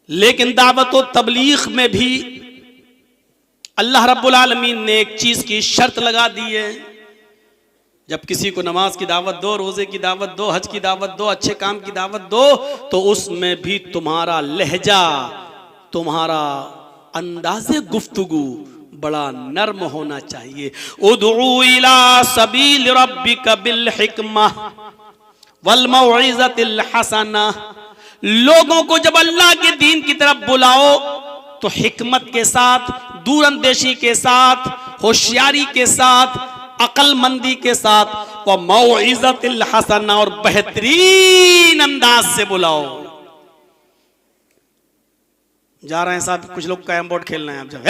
लेकिन दावत व तबलीग में भी अल्लाह रब्बुल आलमीन ने एक चीज की शर्त लगा दी है। जब किसी को नमाज की दावत दो, रोजे की दावत दो, हज की दावत दो, अच्छे काम की दावत दो, तो उसमें भी तुम्हारा लहजा, तुम्हारा अंदाज़े गुफ्तगू बड़ा नर्म होना चाहिए। उदउ इला सबील रब्बिका बिल हिकमा वल मौइज़तिल हसना। लोगों को जब अल्लाह के दीन की तरफ बुलाओ तो हिकमत के साथ, दूरंदेशी के साथ, होशियारी के साथ, अक्लमंदी के साथ, व मौइज़तिल हसना, और बेहतरीन अंदाज से बुलाओ। जा रहे हैं साहब, कुछ लोग कैरम बोर्ड खेलना है, आप जाओ,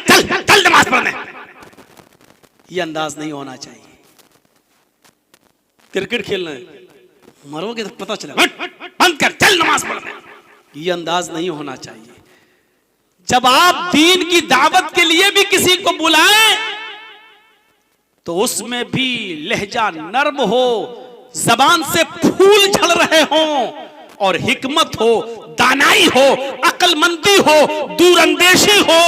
चल चल नमाज पढ़ने, ये अंदाज नहीं होना चाहिए। क्रिकेट खेलना है, मरोगे तो पता चला, बंद कर, चल नमाज पढ़ने, ये अंदाज नहीं होना चाहिए। जब आप दीन की दावत के लिए भी किसी को बुलाएं तो उसमें भी लहजा नर्म हो, जबान से फूल झड़ रहे हों, और हिकमत हो, दानाई हो, अक्लमंदी हो, दूरंदेशी हो।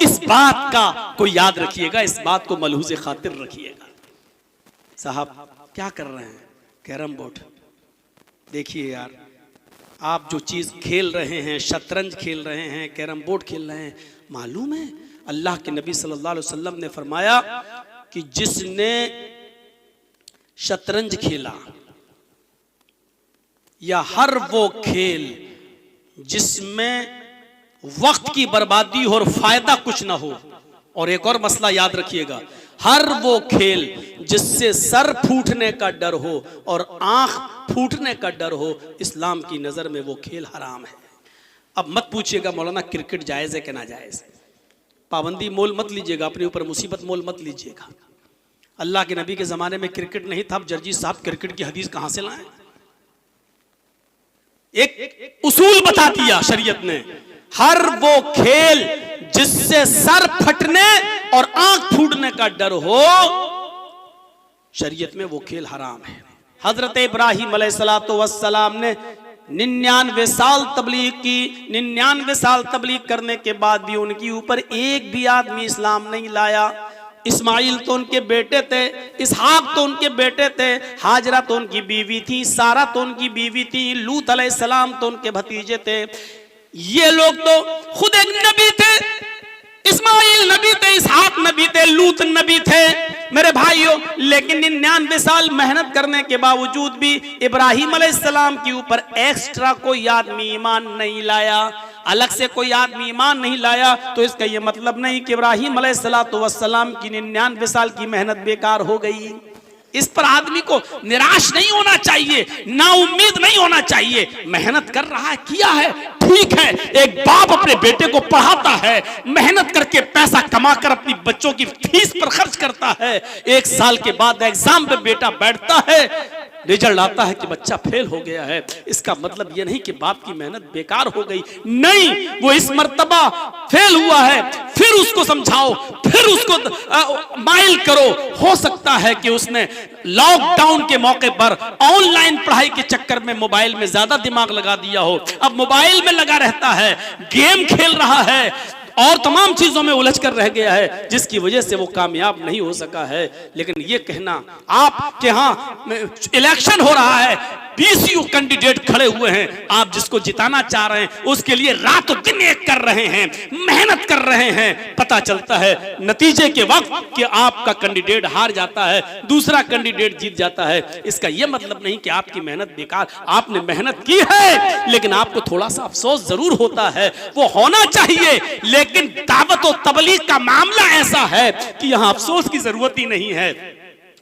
इस बात का कोई याद रखिएगा, इस बात को मलहूज़े खातिर रखिएगा। साहब क्या कर रहे हैं? Carrom board. देखिए यार, आप जो चीज़ खेल रहे हैं, शतरंज खेल रहे हैं, कैरम बोर्ड खेल रहे हैं, मालूम है अल्लाह के नबी सल्लल्लाहु अलैहि वसल्लम ने फरमाया कि जिसने शतरंज खेला या हर वो खेल जिसमें वक्त की बर्बादी हो और फायदा कुछ ना हो, और एक और मसला याद रखिएगा, हर वो खेल जिससे सर फूटने का डर हो और आंख फूटने का डर हो, इस्लाम की नजर में वो खेल हराम है। अब मत पूछिएगा मौलाना क्रिकेट जायज है कि ना जायज, पाबंदी मोल मत लीजिएगा, अपने ऊपर मुसीबत मोल मत लीजिएगा। अल्लाह के नबी के जमाने में क्रिकेट नहीं था, अब जर्जी साहब क्रिकेट की हदीस कहां से लाएं? एक उसूल बता दिया शरीयत ने, हर वो खेल जिससे सर फटने और आंख फूटने का डर हो, शरीयत में वो खेल हराम है। हजरत इब्राहिम अलैहिस्सलातु वस्सलाम ने 99 साल तबलीग की, 99 साल तबलीग करने के बाद भी उनके ऊपर एक भी आदमी इस्लाम नहीं लाया। इस्माइल तो उनके बेटे थे, इसहाक तो उनके बेटे थे, हाजरा तो उनकी बीवी थी, सारा तो उनकी बीवी थी, लूत अलैहिस्सलाम तो उनके भतीजे थे। ये लोग तो खुद एक नबी थे, इस्माइल नबी थे, इसहाक नबी थे, लूत नबी थे मेरे भाइयों। लेकिन 99 साल मेहनत करने के बावजूद भी इब्राहिम अलैहिस्सलाम के ऊपर एक्स्ट्रा कोई आदमी ईमान नहीं लाया, अलग से कोई आदमी ईमान नहीं लाया, तो इसका यह मतलब नहीं कि इब्राहिम अलैहिस्सलातु वस्सलाम की 99 साल की मेहनत बेकार हो गई। इस पर आदमी को निराश नहीं होना चाहिए, ना उम्मीद नहीं होना चाहिए। मेहनत कर रहा है, किया है, ठीक है। एक बाप अपने बेटे को पढ़ाता है, मेहनत करके पैसा कमाकर अपनी बच्चों की फीस पर खर्च करता है, 1 साल के बाद एग्जाम पे बेटा बैठता है, रिजल्ट आता है कि बच्चा फेल हो गया है। इसका मतलब यह नहीं कि बाप की मेहनत बेकार हो गई, नहीं, वो इस मर्तबा फेल हुआ है, फिर उसको समझाओ, फिर उसको माइल करो। हो सकता है कि उसने लॉकडाउन के मौके पर ऑनलाइन पढ़ाई के चक्कर में मोबाइल में ज्यादा दिमाग लगा दिया हो, अब मोबाइल में लगा रहता है, गेम खेल रहा है और तमाम चीजों में उलझ कर रह गया है, जिसकी वजह से वो कामयाब नहीं हो सका है। लेकिन ये कहना, आपके यहाँ इलेक्शन हो रहा है, 20 कैंडिडेट खड़े हुए हैं, आप जिसको जिताना चाह रहे हैं उसके लिए रातों दिन एक कर रहे हैं, मेहनत कर रहे हैं, पता चलता है नतीजे के वक्त कि आपका कैंडिडेट हार जाता है, दूसरा कैंडिडेट जीत जाता है। इसका यह मतलब नहीं कि आपकी मेहनत बेकार, आपने मेहनत की है, लेकिन आपको थोड़ा सा अफसोस जरूर होता है, वो होना चाहिए। लेकिन दावत और तबलीग का मामला ऐसा है कि यहां अफसोस की जरूरत ही नहीं है।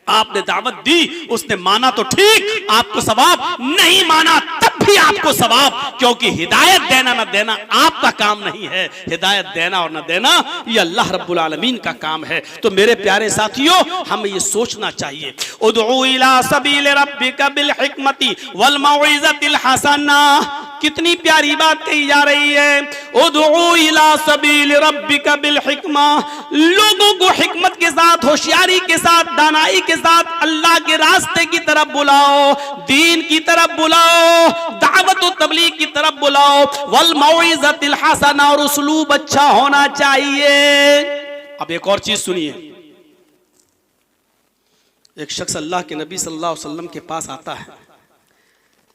आपने दावत दी, उसने माना तो ठीक, आपको सवाब, नहीं माना तब भी आपको सवाब, क्योंकि हिदायत देना ना देना आपका काम नहीं है, हिदायत देना और ना देना ये अल्लाह रब्बुल आलमीन का काम है। तो मेरे प्यारे साथियों, हमें ये सोचना चाहिए, उदउ इला सबील रब्बिका बिल हिकमति वल मौइज़तिल हसना। कितनी प्यारी बात कही जा रही है, उदउ इला सबील रब्बिका बिल हिकमा। लोगों को हिकमत के साथ, होशियारी के साथ, दानाई के साथ अल्लाह के रास्ते की तरफ बुलाओ, दीन की तरफ बुलाओ, दावत तो तबलीग की तरफ बुलाओ, वल मौइज़तिल हसना, और उसलूब अच्छा होना चाहिए। अब एक और चीज सुनिए, एक शख्स अल्लाह के नबी सल्लल्लाहु अलैहि वसल्लम के पास आता है,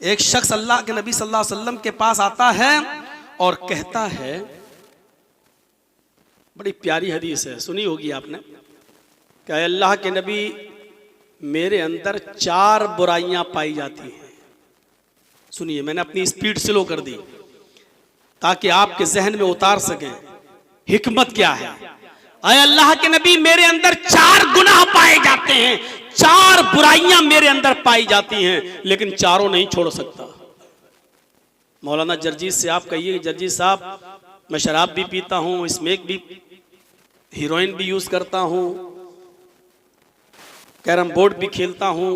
एक शख्स अल्लाह के नबी सल्लल्लाहु अलैहि वसल्लम के पास आता है और कहता है, बड़ी प्यारी हदीस है, सुनी होगी आपने, क्या अल्लाह के नबी मेरे अंदर 4 बुराइयां पाई जाती हैं। सुनिए, मैंने अपनी स्पीड स्लो कर दी ताकि आपके जहन में उतार सकें हिकमत क्या है। अय अल्लाह के नबी, मेरे अंदर 4 गुनाह पाए जाते हैं, 4 बुराइयां मेरे अंदर पाई जाती हैं, लेकिन चारों नहीं छोड़ सकता। मौलाना जर्जीस से आप कहिए, जर्जीस साहब मैं शराब भी पीता हूं, स्मोक भी, हीरोइन भी यूज करता हूं, कैरम बोर्ड भी खेलता हूं,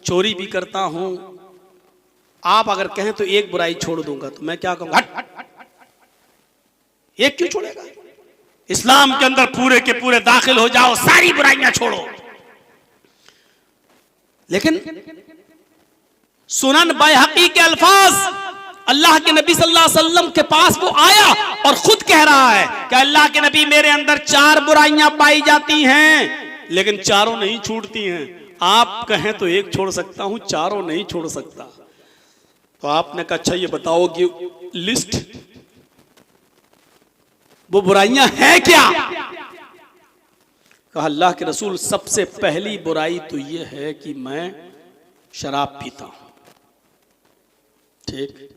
चोरी भी करता हूं, आप अगर कहें तो एक बुराई छोड़ दूंगा, तो मैं क्या कहूंगा, हट, एक क्यों छोड़ेगा? इस्लाम के अंदर पूरे के पूरे दाखिल हो जाओ, सारी बुराइयां छोड़ो। लेकिन सुनन बैहकी के अल्फाज, अल्लाह के नबी सल्लल्लाहु अलैहि वसल्लम के पास वो आया और खुद कह रहा है कि अल्लाह के नबी, मेरे अंदर 4 बुराइयां पाई जाती हैं, लेकिन चारों नहीं छूटती हैं। आप कहें तो एक छोड़ सकता हूं, चारों नहीं छोड़ सकता। तो आपने कहा, अच्छा ये बताओ कि लिस्ट वो बुराइयां हैं क्या? कहा, अल्लाह के रसूल, सबसे पहली बुराई तो ये है कि मैं शराब पीता हूं, ठीक।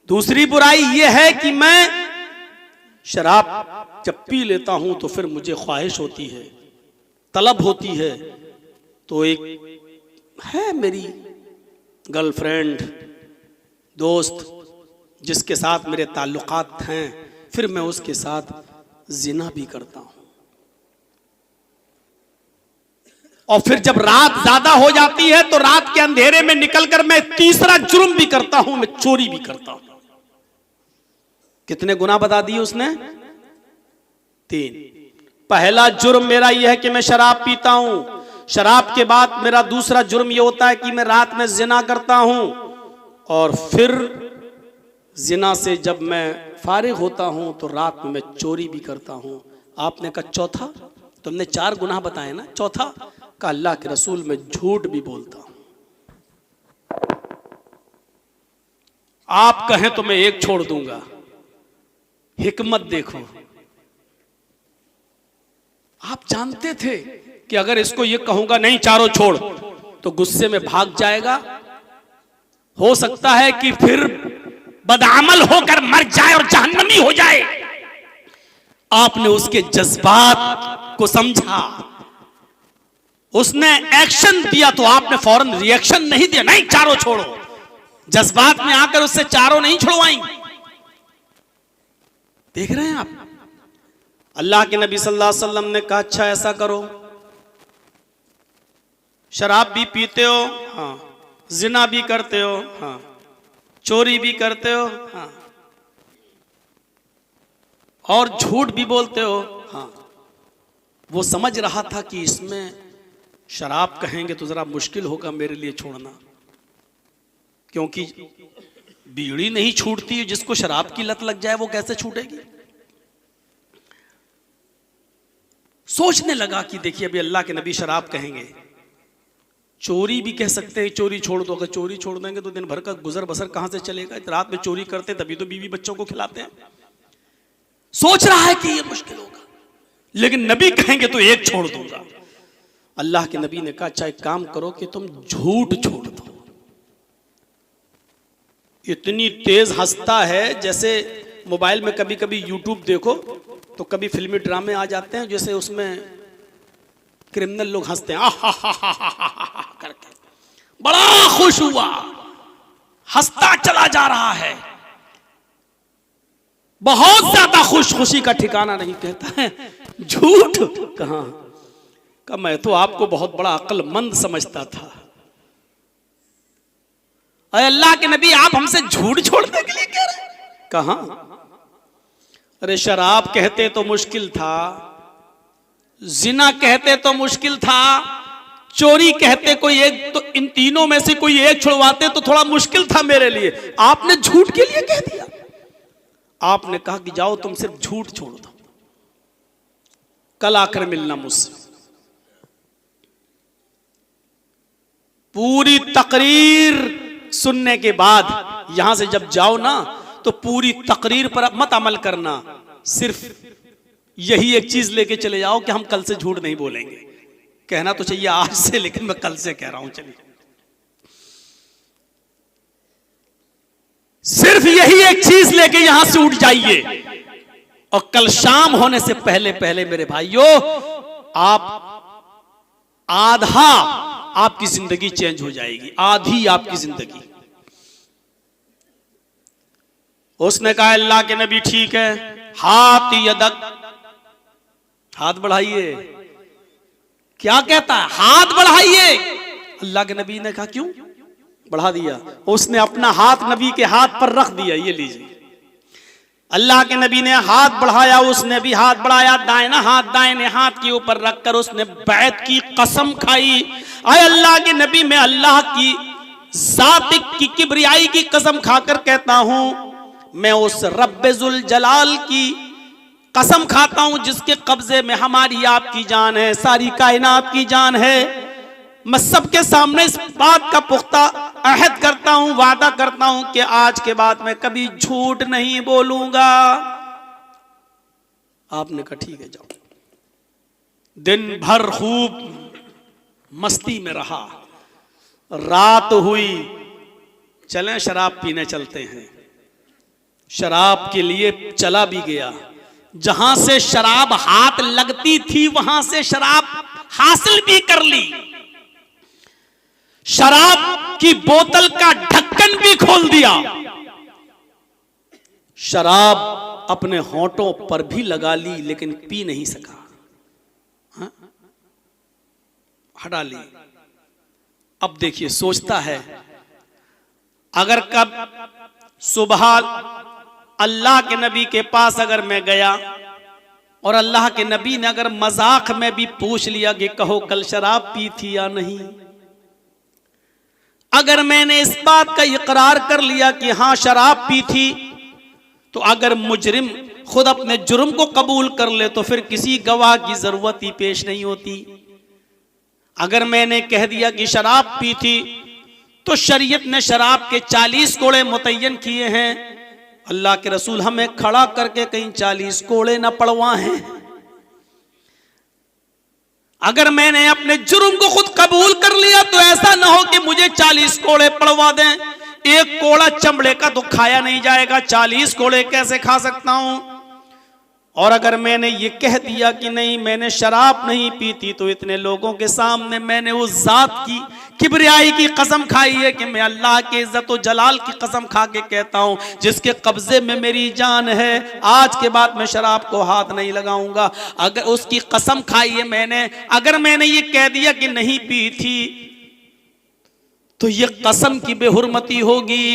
दूसरी बुराई ये है कि मैं शराब जब पी लेता हूं तो फिर मुझे ख्वाहिश होती है, तलब होती है, तो एक है मेरी गर्लफ्रेंड, दोस्त, जिसके साथ मेरे ताल्लुकात हैं, फिर मैं उसके साथ जिना भी करता हूं। और फिर जब रात ज्यादा हो जाती है तो रात के अंधेरे में निकलकर मैं तीसरा जुर्म भी करता हूं, मैं चोरी भी करता हूं। कितने गुनाह बता दिए उसने? 3। पहला जुर्म मेरा यह है कि मैं शराब पीता हूं। शराब के बाद मेरा दूसरा जुर्म यह होता है कि मैं रात में जिना करता हूं, और फिर जिना से जब मैं फारिग होता हूं तो रात में मैं चोरी भी करता हूं। आपने कहा चौथा? तुमने 4 गुनाह बताए ना, चौथा? का अल्लाह के रसूल, मैं झूठ भी बोलता हूं। आप कहें तो मैं एक छोड़ दूंगा। हिकमत देखो, आप जानते थे कि अगर इसको ये कहूंगा नहीं चारों छोड़, तो गुस्से में भाग जाएगा, हो सकता है कि फिर बदअमल होकर मर जाए और जहन्नमी हो जाए। आपने उसके जज्बात को समझा, उसने एक्शन दिया तो आपने फौरन रिएक्शन नहीं दिया, नहीं चारों छोड़ो। जज्बात में आकर उससे चारों नहीं छुड़वाएंगे। देख रहे हैं आप, अल्लाह के नबी सल्लल्लाहु अलैहि वसल्लम ने कहा, अच्छा ऐसा करो, शराब भी पीते हो, हाँ, जिना भी करते हो, हाँ, चोरी भी करते हो, हाँ, और झूठ भी बोलते हो, हाँ। वो समझ रहा था कि इसमें शराब कहेंगे तो जरा मुश्किल होगा मेरे लिए छोड़ना, क्योंकि बीड़ी नहीं छूटती, जिसको शराब की लत लग जाए वो कैसे छूटेगी। सोचने लगा कि देखिए, अभी अल्लाह के नबी शराब कहेंगे, चोरी भी कह सकते हैं चोरी छोड़ दो। अगर चोरी छोड़ देंगे तो दिन भर का गुजर बसर कहां से चलेगा? रात में चोरी करते तभी तो बीवी बच्चों को खिलाते हैं। सोच रहा है कि ये मुश्किल होगा, लेकिन नबी कहेंगे तो एक छोड़ दूंगा। अल्लाह के नबी ने कहा, अच्छा एक काम करो कि तुम झूठ छोड़ दो। इतनी तेज हंसता है, जैसे मोबाइल में कभी कभी यूट्यूब देखो तो कभी फिल्मी ड्रामे आ जाते हैं, जैसे उसमें क्रिमिनल लोग हंसते हैं करके, बड़ा खुश हुआ, हंसता चला जा रहा है, बहुत ज्यादा खुश, खुशी का ठिकाना नहीं। कहता है झूठ कहां का, मैं तो आपको बहुत बड़ा अक्लमंद समझता था। अरे अल्लाह के नबी, आप हमसे झूठ छोड़ने के लिए कह रहे? कहां? अरे शराब कहते तो मुश्किल था, जिना कहते तो मुश्किल था, चोरी कहते कोई एक, तो इन तीनों में से कोई एक छुड़वाते तो थोड़ा मुश्किल था मेरे लिए। आपने झूठ के लिए कह दिया। आपने कहा कि जाओ तुम सिर्फ झूठ छोड़ दो, कल आकर मिलना मुझसे। पूरी तकरीर सुनने के बाद यहां से जब जाओ ना, तो पूरी तकरीर पर मत अमल करना, सिर्फ यही एक चीज लेके चले जाओ कि हम कल से झूठ नहीं बोलेंगे। कहना तो चाहिए आज से, लेकिन मैं कल से कह रहा हूं। चलिए, सिर्फ यही एक चीज लेके यहां से उठ जाइए, और कल शाम होने से पहले पहले मेरे भाइयों, आप आधा आपकी जिंदगी चेंज हो जाएगी, आधी आपकी जिंदगी। उसने कहा अल्लाह के नबी ठीक है, हाथ यदक, हाथ बढ़ाइए। क्या कहता है? हाथ बढ़ाइए। अल्लाह के नबी ने कहा क्यों? बढ़ा दिया। उसने अपना हाथ नबी के हाथ पर रख दिया, ये लीजिए। अल्लाह के नबी ने हाथ बढ़ाया, उसने भी हाथ बढ़ाया, दाहिना हाथ दाहिने हाथ के ऊपर रखकर उसने बैत की कसम खाई। आए अल्लाह के नबी, मैं अल्लाह की जात की किबरियाई की कसम खाकर कहता हूं, मैं उस रब्बुल जलाल की कसम खाता हूं जिसके कब्जे में हमारी आपकी जान है, सारी कायनात की जान है। मैं सबके सामने इस बात का पुख्ता अहद करता हूं, वादा करता हूं कि आज के बाद मैं कभी झूठ नहीं बोलूंगा। आपने कहा ठीक है जाओ। दिन भर खूब मस्ती में रहा, रात हुई, चलें शराब पीने चलते हैं। शराब के लिए चला भी गया, जहां से शराब हाथ लगती थी वहां से शराब हासिल भी कर ली। शराब की बोतल का ढक्कन भी खोल दिया, शराब अपने होंठों पर भी लगा ली, लेकिन पी नहीं सका। हाँ? हटा ली। अब देखिए, सोचता है अगर कब सुबह अल्लाह के नबी के पास अगर मैं गया और अल्लाह के नबी ने अगर मजाक में भी पूछ लिया कि कहो कल शराब पी थी या नहीं, अगर मैंने इस बात का इकरार कर लिया कि हां शराब पी थी, तो अगर मुजरिम खुद अपने जुर्म को कबूल कर ले तो फिर किसी गवाह की जरूरत ही पेश नहीं होती। अगर मैंने कह दिया कि शराब पी थी, तो शरीयत ने शराब के 40 कोड़े मुतय्यन किए हैं। अल्लाह के रसूल हमें खड़ा करके कहीं 40 कोड़े ना पड़वाएं। अगर मैंने अपने जुर्म को खुद कबूल कर लिया तो ऐसा ना हो कि मुझे 40 कोड़े पड़वा दें। एक कोड़ा चमड़े का तो खाया नहीं जाएगा, 40 कोड़े कैसे खा सकता हूं? और अगर मैंने ये कह दिया कि नहीं मैंने शराब नहीं पी थी, तो इतने लोगों के सामने मैंने उस जात की किबरियाई की कसम खाई है कि मैं अल्लाह के इज्जत और जलाल की कसम खा के कहता हूं जिसके कब्जे में मेरी जान है, आज के बाद मैं शराब को हाथ नहीं लगाऊंगा। अगर उसकी कसम खाई है मैंने, अगर मैंने ये कह दिया कि नहीं पी थी, तो ये कसम की बेहुरमती होगी,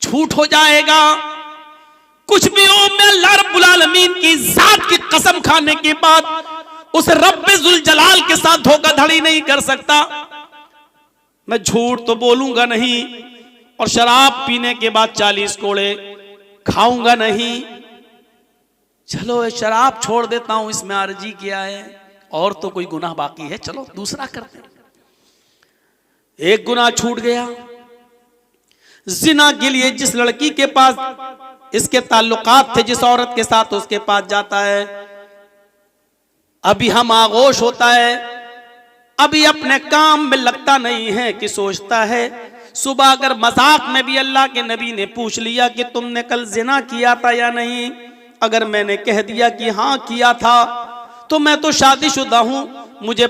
झूठ हो जाएगा। कुछ भी हो, मैं अल्लाह रब्बुल आलमीन की जात की कसम खाने के बाद उस रब्बुल जलाल के साथ धोखाधड़ी नहीं कर सकता। मैं झूठ तो बोलूंगा नहीं, और शराब पीने के बाद 40 कोड़े खाऊंगा नहीं। चलो शराब छोड़ देता हूं, इसमें अर्जी किया है, और तो कोई गुनाह बाकी है, चलो दूसरा करते हैं। एक गुनाह छूट गया। जिना के लिए जिस लड़की के पास इसके ताल्लुकात थे, जिस औरत के साथ उसके पास जाता है, अभी हम आगोश होता है, अभी अपने काम में लगता नहीं है कि सोचता है सुबह अगर मजाक में भी अल्लाह के नबी ने पूछ लिया कि तुमने कल जिना किया था या नहीं, अगर मैंने कह दिया कि हाँ किया था, तो मैं तो शादीशुदा हूं, मुझे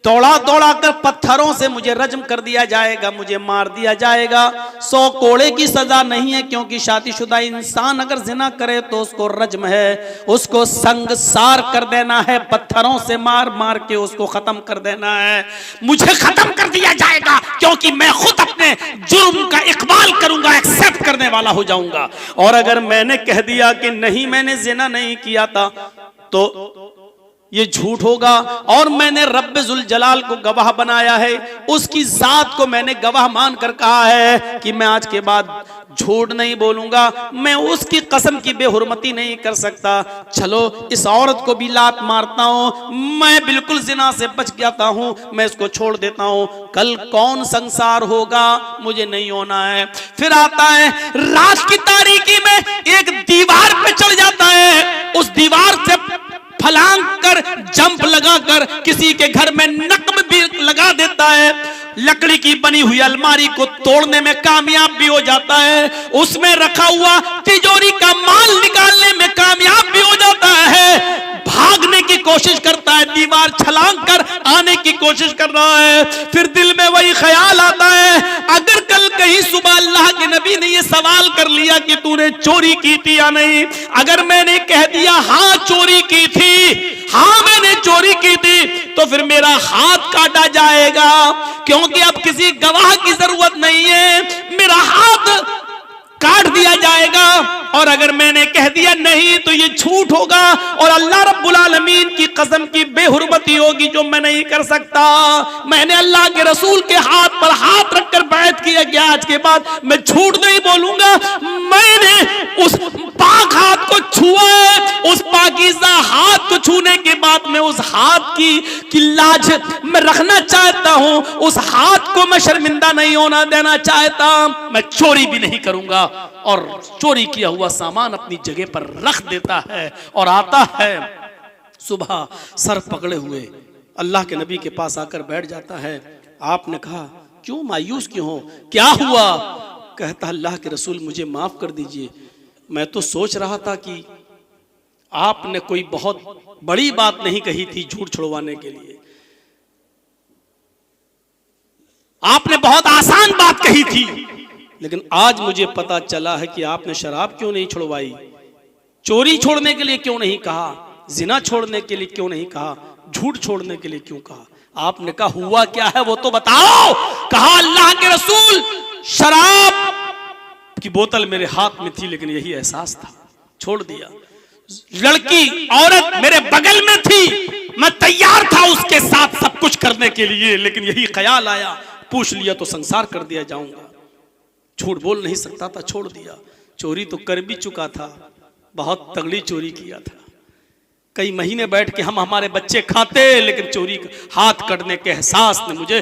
दौड़ा दौड़ा कर पत्थरों से मुझे रज्म कर दिया जाएगा, मुझे मार दिया जाएगा। 100 कोड़े की सजा नहीं है, क्योंकि शादीशुदा इंसान अगर जिना करे तो उसको रज्म है, उसको संगसार कर देना है, पत्थरों से मार मार के उसको खत्म कर देना है। मुझे खत्म कर दिया जाएगा क्योंकि मैं खुद अपने जुर्म का इकबाल करूंगा, एक्सेप्ट करने वाला हो जाऊंगा। और अगर मैंने कह दिया कि नहीं मैंने जिना नहीं किया था, तो ये झूठ होगा। और मैंने रब्बे जुल जलाल को गवाह बनाया है, उसकी जात को मैंने गवाह मान कर कहा है कि मैं आज के बाद झूठ नहीं बोलूंगा, मैं उसकी कसम की बेहुरमती नहीं कर सकता। चलो इस औरत को भी लात मारता हूं, मैं बिल्कुल जिना से बच जाता हूं, मैं इसको छोड़ देता हूं। कल कौन संसार होगा मुझे नहीं होना है। फिर आता है रात की तारीकी में एक दीवार पे चढ़ जाता है, उस दीवार से फलांग कर जंप लगाकर किसी के घर में नक्ब भी लगा देता है, लकड़ी की बनी हुई अलमारी को तोड़ने में कामयाब भी हो जाता है, उसमें रखा हुआ तिजोरी का माल निकालने में कामयाब भी हो जाता है, भागने की कोशिश करता है, दीवार छलांग कर आने की कोशिश कर रहा है। फिर दिल में वही ख्याल आता है, अगर कल कहीं सुबह अल्लाह के नबी ने ये सवाल कर लिया कि तूने चोरी की थी या नहीं, अगर मैंने कह दिया हाँ चोरी की थी, हाँ मैंने चोरी की थी, तो फिर मेरा हाथ काटा जाएगा, क्योंकि अब किसी गवाह की जरूरत नहीं है, मेरा हाथ काट दिया जाएगा। और अगर मैंने कह दिया नहीं तो ये झूठ होगा और अल्लाह रब्बुल आलमीन की कसम की बेहुरमती होगी जो मैं नहीं कर सकता। मैंने अल्लाह के रसूल के हाथ पर हाथ रखकर बैत किया कि आज के बाद मैं झूठ नहीं बोलूंगा, मैंने उस पाक हाथ को छुआ है, उस पाकीज़ा हाथ को छूने के बाद मैं उस हाथ की लाज मैं रखना चाहता हूं, उस हाथ को मैं शर्मिंदा नहीं होना देना चाहता, मैं चोरी भी नहीं करूंगा। और चोरी किया हुआ सामान अपनी जगह पर रख देता है और आता है सुबह सर पकड़े हुए अल्लाह के नबी के पास आकर बैठ जाता है। आपने कहा क्यों मायूस क्यों हो, क्या हुआ? कहता अल्लाह के रसूल मुझे माफ कर दीजिए, मैं तो सोच रहा था कि आपने कोई बहुत बड़ी बात नहीं कही थी झूठ छुड़वाने के लिए, आपने बहुत आसान बात कही थी, लेकिन आज मुझे पता चला है कि आपने शराब क्यों नहीं छुड़वाई, चोरी छोड़ने के लिए क्यों नहीं कहा, जिना छोड़ने के लिए क्यों नहीं कहा, झूठ छोड़ने के लिए क्यों कहा? आपने कहा हुआ क्या है वो तो बताओ। कहा अल्लाह के रसूल शराब की बोतल मेरे हाथ में थी लेकिन यही एहसास था, छोड़ दिया। लड़की औरत मेरे बगल में थी, मैं तैयार था उसके साथ सब कुछ करने के लिए, लेकिन यही ख्याल आया, पूछ लिया तो संसार कर दिया जाऊंगा, झूठ बोल नहीं सकता था, छोड़ दिया। चोरी तो कर भी चुका था, बहुत तगड़ी चोरी किया था, कई महीने बैठ के हम हमारे बच्चे खाते, लेकिन चोरी हाथ कटने के एहसास ने मुझे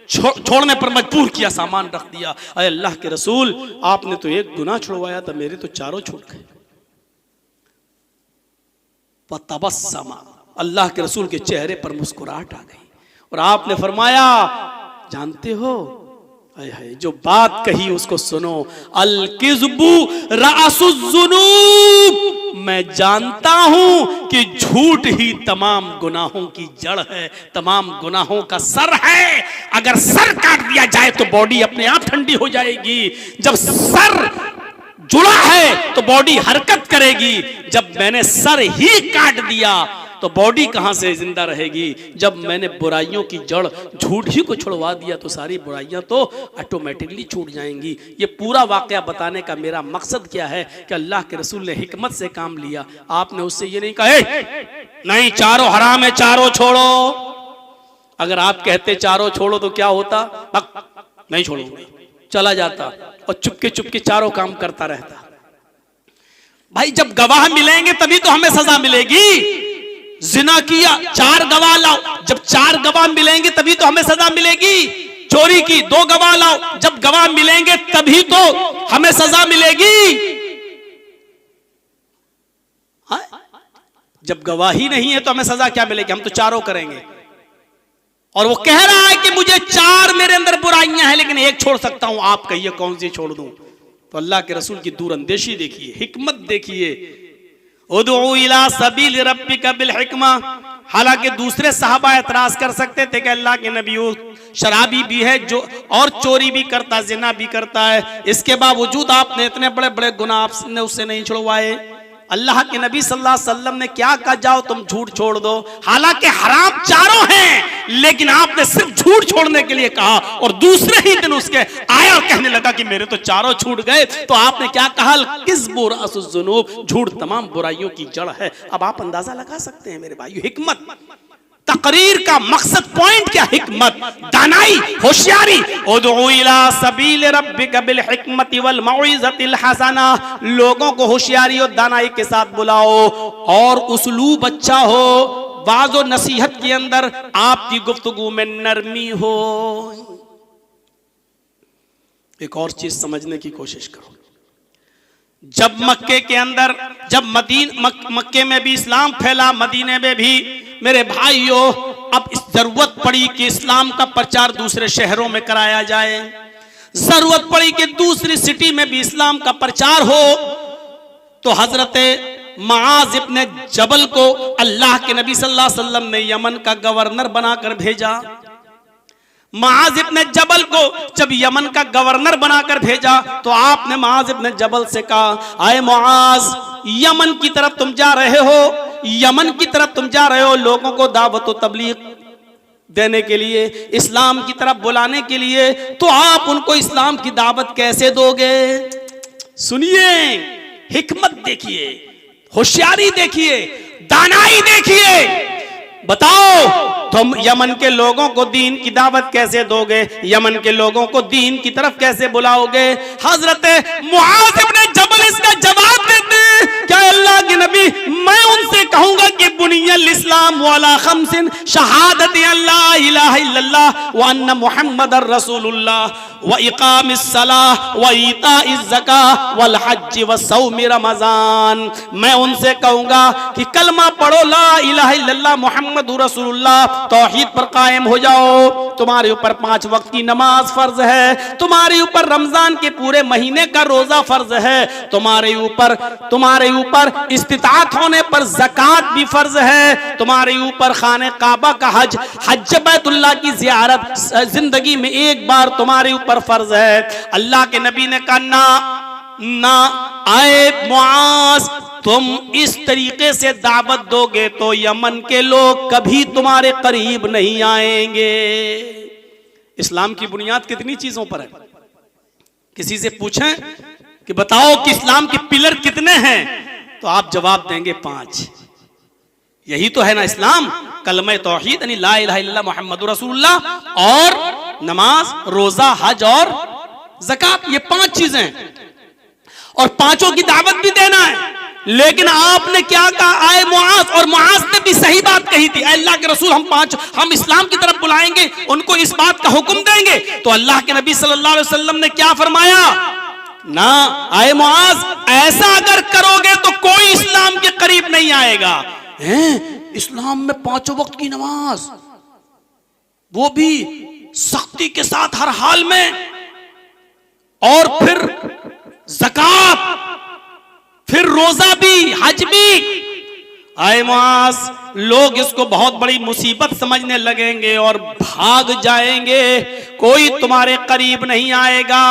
छोड़ने पर मजबूर किया, सामान रख दिया। अरे अल्लाह के रसूल आपने तो एक गुनाह छुड़वाया था, मेरे तो चारों छूट गए। तबस्समा, अल्लाह के रसूल के चेहरे पर मुस्कुराहट आ गई और आपने फरमाया जानते हो जो बात कही उसको सुनो, अल किज़्बु रासुज़्ज़ुनूब, मैं जानता हूं कि झूठ ही तमाम गुनाहों की जड़ है, तमाम गुनाहों का सर है। अगर सर काट दिया जाए तो बॉडी अपने आप ठंडी हो जाएगी, जब सर जुड़ा है तो बॉडी हरकत करेगी, जब मैंने सर ही काट दिया तो बॉडी कहां से जिंदा रहेगी। जब मैंने बुराइयों की जड़ झूठ ही को छुड़वा दिया तो सारी बुराइयां तो ऑटोमेटिकली छूट जाएंगी। ये पूरा वाकया बताने का मेरा मकसद क्या है कि अल्लाह के रसूल ने हिकमत से काम लिया। आपने उससे ये नहीं कहा नहीं चारों हराम है चारों छोड़ो, अगर आप कहते चारों छोड़ो तो क्या होता, नहीं छोड़ूंगा, चला जाता और चुपके चुपके चारों काम करता रहता। भाई जब गवाह मिलेंगे तभी तो हमें सजा मिलेगी। जिना किया 4 गवाह लाओ, जब 4 गवाह मिलेंगे तभी तो हमें सजा मिलेगी। चोरी की 2 गवाह लाओ, जब गवाह मिलेंगे तभी तो हमें सजा मिलेगी। हाँ? जब गवाही नहीं है तो हमें सजा क्या मिलेगी, हम तो चारों करेंगे। और वो कह रहा है कि मुझे 4 मेरे अंदर बुराइयां हैं लेकिन एक छोड़ सकता हूं, आप कहिए कौन सी छोड़ दूं। तो अल्लाह के रसूल की दूरअंदेशी देखिए, हिकमत देखिए। उदू इला सबील रब्बिका बिल हिकमा। हालांकि दूसरे सहाबा एतराज कर सकते थे कि अल्लाह के नबी वो शराबी भी है जो और चोरी भी करता, जिना भी करता है, इसके बावजूद आपने इतने बड़े बड़े गुनाह आपने उससे नहीं छुड़वाए। अल्लाह के नबी सल्लल्लाहु अलैहि वसल्लम ने क्या कहा, जाओ तुम झूठ छोड़ दो। हालांकि हराम चारों हैं, लेकिन आपने सिर्फ झूठ छोड़ने के लिए कहा और दूसरे ही दिन उसके आया और कहने लगा कि मेरे तो चारों छूट गए। तो आपने क्या कहा, किस्बु रअसुज़्ज़ुनूब, झूठ तमाम बुराइयों की जड़ है। अब आप अंदाजा लगा सकते हैं मेरे भाइयों, हिकमत, तकरीर का मकसद, पॉइंट क्या, हिकमत, दानाई, होशियारी। उदउ इला सबील रब्बिका बिल हिकमति वल मौइज़तिल हसना, लोगों को होशियारी और दानाई के साथ बुलाओ और उसलूब अच्छा हो, वाज़ो नसीहत के अंदर आपकी गुफ्तगू में नरमी हो। एक और चीज समझने की कोशिश करो, जब मक्के के अंदर, जब मक्के में भी इस्लाम फैला, मदीने में भी, मेरे भाइयों अब इस जरूरत पड़ी कि इस्लाम का प्रचार दूसरे शहरों में कराया जाए, जरूरत पड़ी कि दूसरी सिटी में भी इस्लाम का प्रचार हो। तो हजरत मुआज़ इब्न जबल को अल्लाह के नबी सल्लल्लाहु अलैहि वसल्लम ने यमन का गवर्नर बनाकर भेजा। मुआज़ इब्न जबल को जब यमन का गवर्नर बनाकर भेजा तो आपने मुआज़ इब्न जबल से कहा, आए मुआज़, यमन की तरफ तुम जा रहे हो, यमन की तरफ तुम जा रहे हो लोगों को दावत व तबलीग देने के लिए, इस्लाम की तरफ बुलाने के लिए, तो आप उनको इस्लाम की दावत कैसे दोगे? सुनिए, हिकमत देखिए, होशियारी देखिए, दानाई देखिए। बताओ तुम यमन के लोगों को दीन की दावत कैसे दोगे, यमन के लोगों को दीन की तरफ कैसे बुलाओगे? हजरत मुआज़ इब्न जबल इसका जवाब देते हैं, क्या अल्लाह के नबी, मैं उनसे कहूंगा कि बुनियल इस्लाम वाला खमसिन, शहादत अल्लाह इलाहा इल्लल्लाह व अन्ना मुहम्मदर रसूलुल्लाह व इकामिस सलाह व ईताइज ज़कात वल हज्ज व सौम रमजान। मैं उनसे कहूंगा कि कलमा पढ़ो, ला इलाहा इल्लल्लाह मुहम्मदुर रसूलुल्लाह, तौहीद पर कायम हो जाओ, तुम्हारे ऊपर 5 वक्त की नमाज फर्ज है, तुम्हारे ऊपर रमजान के पूरे महीने का रोजा फर्ज है, तुम्हारे ऊपर इस्तिताअत होने पर ज़कात भी फर्ज है, तुम्हारे ऊपर खाने काबा का हज बैतुल्लाह की ज़ियारत जिंदगी में एक बार तुम्हारे ऊपर फर्ज है। अल्लाह के नबी ने कहा, ना आए मुआज़, तुम इस तरीके से दावत दोगे तो यमन के लोग कभी तुम्हारे करीब नहीं आएंगे। इस्लाम की बुनियाद कितनी चीजों पर है? किसी से पूछें कि बताओ कि इस्लाम के पिलर कितने हैं, तो आप जवाब देंगे 5। यही तो है ना इस्लाम, कलमा तौहीद यानी ला इलाहा इल्लल्लाह मुहम्मदुर रसूलुल्लाह और नमाज, रोजा, हज और ज़कात, ये 5 चीजें हैं और 5 की दावत भी देना है। लेकिन आपने क्या कहा, आए मुआज़, और मुआज़ ने भी सही बात कही थी, अल्लाह के रसूल हम इस्लाम की तरफ बुलाएंगे, उनको इस बात का हुक्म देंगे। तो अल्लाह के नबी सल्लल्लाहु अलैहि वसल्लम ने क्या फरमाया, ना आए मुआज़, ऐसा अगर करोगे तो कोई इस्लाम के करीब नहीं आएगा। इस्लाम में 5 वक्त की नमाज, वो भी सख्ती के साथ हर हाल में, और फिर ज़कात, फिर रोजा भी, हज भी। आए मुआज़, लोग इसको बहुत बड़ी मुसीबत समझने लगेंगे और भाग जाएंगे, कोई तुम्हारे करीब नहीं आएगा।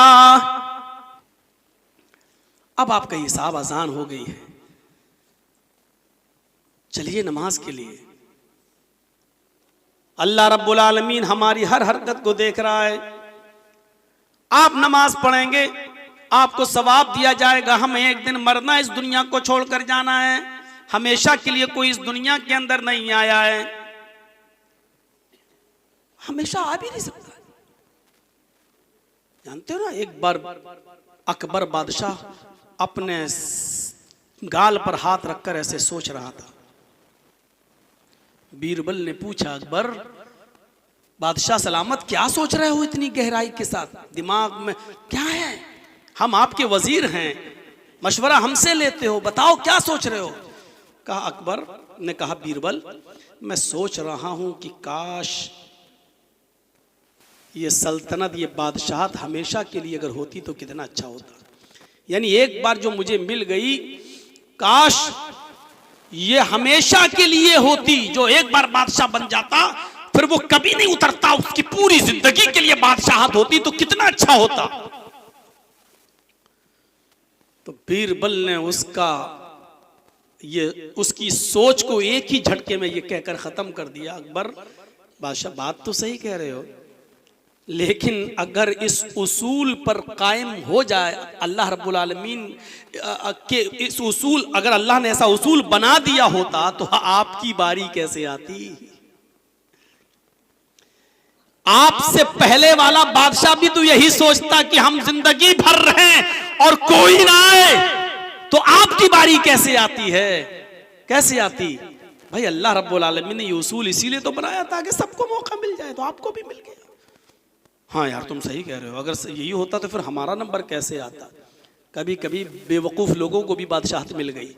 अब आपका हिसाब आसान हो गई है, चलिए नमाज के लिए। अल्लाह रब्बुल आलमीन हमारी हर हरकत को देख रहा है। आप नमाज पढ़ेंगे, आपको सवाब दिया जाएगा। हमें एक दिन मरना, इस दुनिया को छोड़कर जाना है, हमेशा के लिए कोई इस दुनिया के अंदर नहीं आया है, हमेशा आ भी नहीं सकता। जानते हो ना, एक बार अकबर बादशाह अपने गाल पर हाथ रखकर ऐसे सोच रहा था। बीरबल ने पूछा, अकबर बादशाह सलामत, क्या सोच रहे हो इतनी गहराई के साथ, दिमाग में क्या है? हम आपके वजीर हैं, मशवरा हमसे लेते हो, बताओ क्या सोच रहे हो? कहा, अकबर ने कहा, बीरबल मैं सोच रहा हूं कि काश ये सल्तनत, ये बादशाहत हमेशा के लिए अगर होती तो कितना अच्छा होता। यानी एक बार जो मुझे मिल गई, काश ये हमेशा के लिए होती। जो एक बार बादशाह बन जाता फिर वो कभी नहीं उतरता, उसकी पूरी जिंदगी के लिए बादशाहत होती तो कितना अच्छा होता। तो बीरबल ने उसका ये उसकी सोच को एक ही झटके में ये कहकर खत्म कर दिया, अकबर बादशाह बात तो सही कह रहे हो, लेकिन अगर इस उसूल पर कायम हो जाए, अल्लाह रब्बुल आलमीन के इस उसूल, अगर अल्लाह ने ऐसा उसूल बना दिया होता तो आपकी बारी कैसे आती? आपसे पहले वाला बादशाह भी तो यही सोचता कि हम जिंदगी भर रहें और कोई ना आए, तो आपकी बारी कैसे आती है? कैसे आती? भाई अल्लाह रब्बुल आलमीन ने ये उसूल इसीलिए तो बनाया ताकि सबको मौका मिल जाए, तो आपको भी मिल गया। हाँ यार तुम सही कह रहे हो, अगर यही होता तो फिर हमारा नंबर कैसे आता? कभी कभी बेवकूफ लोगों को भी बादशाहत मिल गई,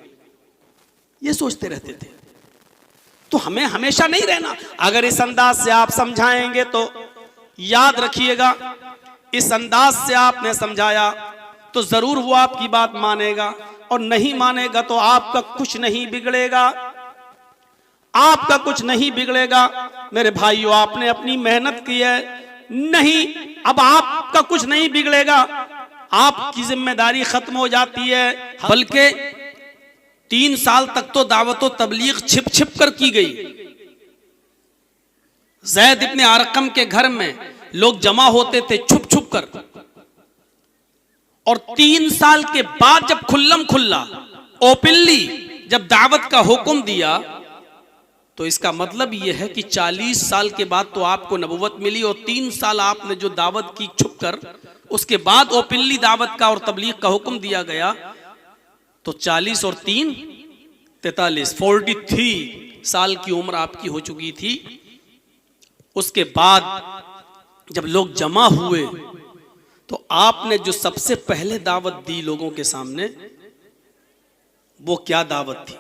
ये सोचते रहते थे। तो हमें हमेशा नहीं रहना। अगर इस अंदाज से आप समझाएंगे तो याद रखिएगा, इस अंदाज से आपने समझाया तो जरूर वो आपकी बात मानेगा, और नहीं मानेगा तो आपका कुछ नहीं बिगड़ेगा, आपका कुछ नहीं बिगड़ेगा। मेरे भाइयों, आपने अपनी मेहनत की है, नहीं अब आपका कुछ नहीं बिगड़ेगा, आपकी जिम्मेदारी खत्म हो जाती है। बल्कि 3 साल तक तो दावत व तबलीग छिप छिप कर की गई। ज़ैद इब्ने अरकम के घर में लोग जमा होते थे छुप छुप कर, और 3 साल के बाद जब खुल्लम खुल्ला ओपनली जब दावत का हुक्म दिया, तो इसका मतलब यह है कि 40 साल के बाद तो आपको नबुवत मिली, और 3 साल आपने जो दावत की छुप कर, उसके बाद ओपनली दावत का और तबलीग का हुक्म दिया गया, तो 40 और 3 43 43 साल की उम्र आपकी हो चुकी थी। उसके बाद जब लोग जमा हुए तो आपने जो सबसे पहले दावत दी लोगों के सामने, वो क्या दावत थी?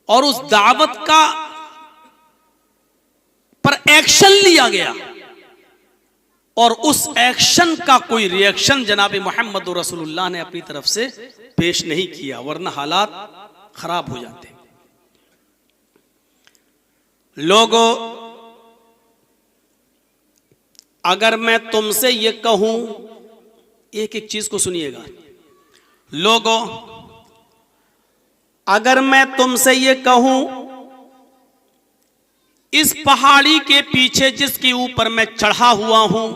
और उस दावत का पर एक्शन लिया गया, और उस एक्शन का कोई रिएक्शन जनाब मोहम्मद रसूलुल्लाह ने अपनी तरफ से पेश नहीं किया, वरना हालात खराब हो जाते। लोगों, अगर मैं तुमसे ये कहूं, एक एक चीज को सुनिएगा लोगों, अगर मैं तुमसे ये कहूं, इस पहाड़ी के पीछे जिसके ऊपर मैं चढ़ा हुआ हूं,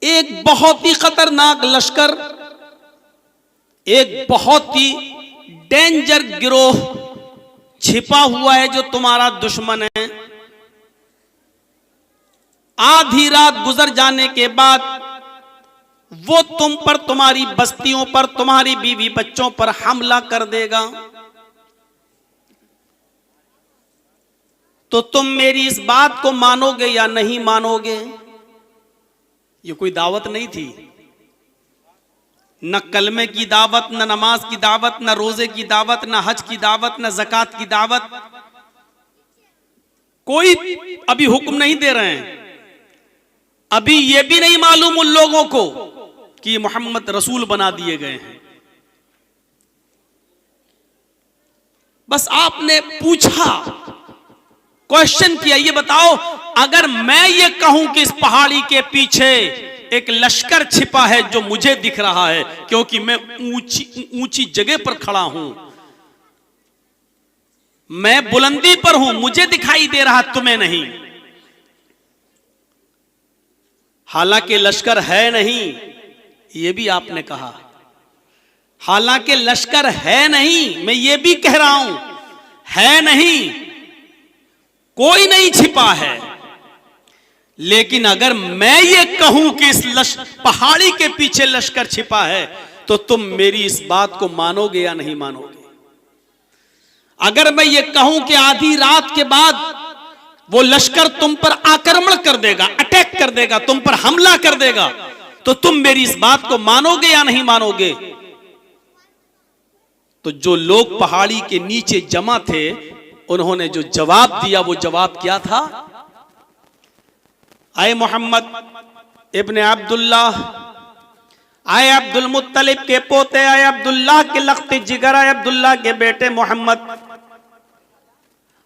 एक बहुत ही खतरनाक लश्कर, एक बहुत ही डेंजर गिरोह छिपा हुआ है जो तुम्हारा दुश्मन है। आधी रात गुजर जाने के बाद वो तुम पर, तुम्हारी बस्तियों पर, तुम्हारी बीवी बच्चों पर हमला कर देगा, तो तुम मेरी इस बात को मानोगे या नहीं मानोगे? ये कोई दावत नहीं थी, न कलमे की दावत, न नमाज की दावत, न रोजे की दावत, न हज की दावत, न ज़कात की दावत। कोई अभी हुक्म नहीं दे रहे हैं। अभी ये भी नहीं मालूम उन लोगों को कि मोहम्मद रसूल बना दिए गए हैं। बस आपने पूछा, क्वेश्चन किया, ये बताओ अगर मैं ये कहूं कि इस पहाड़ी के पीछे एक लश्कर छिपा है जो मुझे दिख रहा है, क्योंकि मैं ऊंची जगह पर खड़ा हूं, मैं बुलंदी पर हूं, मुझे दिखाई दे रहा, तुम्हें नहीं। हालांकि लश्कर है नहीं, ये भी आपने कहा। हालांकि लश्कर है नहीं, मैं ये भी कह रहा हूं, है नहीं, कोई नहीं छिपा है। लेकिन अगर मैं ये कहूं कि इस पहाड़ी के पीछे लश्कर छिपा है, तो तुम मेरी इस बात को मानोगे या नहीं मानोगे? अगर मैं ये कहूं कि आधी रात के बाद वो लश्कर तुम पर आक्रमण कर देगा, अटैक कर देगा, तुम पर हमला कर देगा, तो तुम मेरी इस बात को मानोगे या नहीं मानोगे? तो जो लोग पहाड़ी के नीचे जमा थे, उन्होंने जो जवाब दिया, वो जवाब क्या था? आए मोहम्मद इब्ने अब्दुल्लाह, आए अब्दुल मुत्तलिब के पोते, आए अब्दुल्लाह के लख्त जिगर, आए अब्दुल्लाह के बेटे मोहम्मद,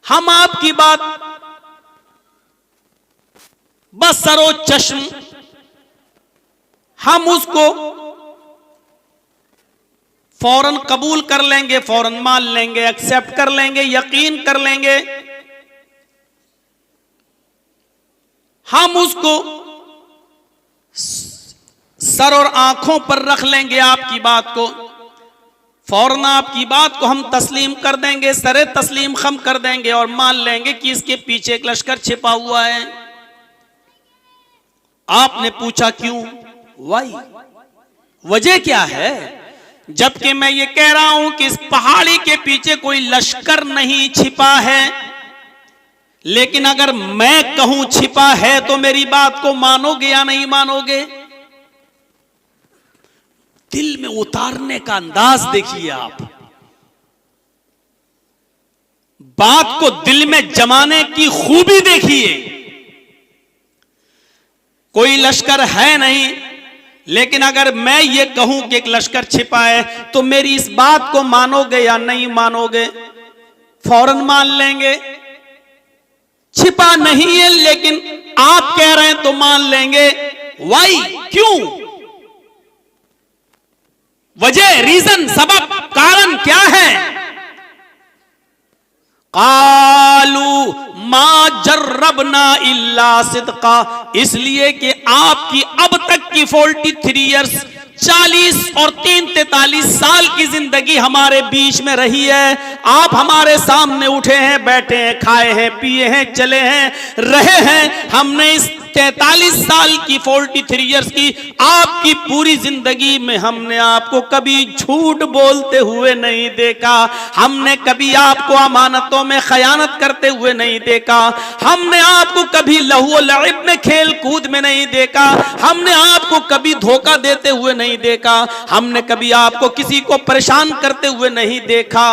हम आपकी बात बसरो चश्म हम उसको फौरन कबूल कर लेंगे, फौरन मान लेंगे, एक्सेप्ट कर लेंगे, यकीन कर लेंगे। हम उसको सर और आंखों पर रख लेंगे आपकी बात को, फौरन आपकी बात को हम तस्लीम कर देंगे, सरे तस्लीम हम कर देंगे और मान लेंगे कि इसके पीछे एक लश्कर छिपा हुआ है। आपने पूछा क्यों? वाई, वजह क्या है? जबकि मैं ये कह रहा हूं कि इस पहाड़ी के पीछे कोई लश्कर नहीं छिपा है, लेकिन अगर मैं कहूं छिपा है तो मेरी बात को मानोगे या नहीं मानोगे? दिल में उतारने का अंदाज देखिए आप, बात को दिल में जमाने की खूबी देखिए। कोई लश्कर है नहीं, लेकिन अगर मैं ये कहूं कि एक लश्कर छिपा है तो मेरी इस बात को मानोगे या नहीं मानोगे? फौरन मान लेंगे। छिपा नहीं है लेकिन आप कह रहे हैं तो मान लेंगे। वाई, क्यों? वजह, रीजन, सबब, कारण क्या है? कालू मा जर्रबना इल्ला सिद्का, इसलिए कि आपकी अब तक की 43 ईयर्स, 40 और 43 साल की जिंदगी हमारे बीच में रही है। आप हमारे सामने उठे हैं, बैठे हैं, खाए हैं, पिए हैं, चले हैं, रहे हैं। हमने इस 43 साल की 43 ईयर्स की आपकी पूरी जिंदगी में हमने आपको कभी झूठ बोलते हुए नहीं देखा। हमने कभी आपको अमानतों में खयानत करते हुए नहीं देखा। हमने आपको कभी लहू लइब में, खेल कूद में नहीं देखा। हमने आपको कभी धोखा देते हुए नहीं देखा। हमने कभी आपको किसी को परेशान करते हुए नहीं देखा।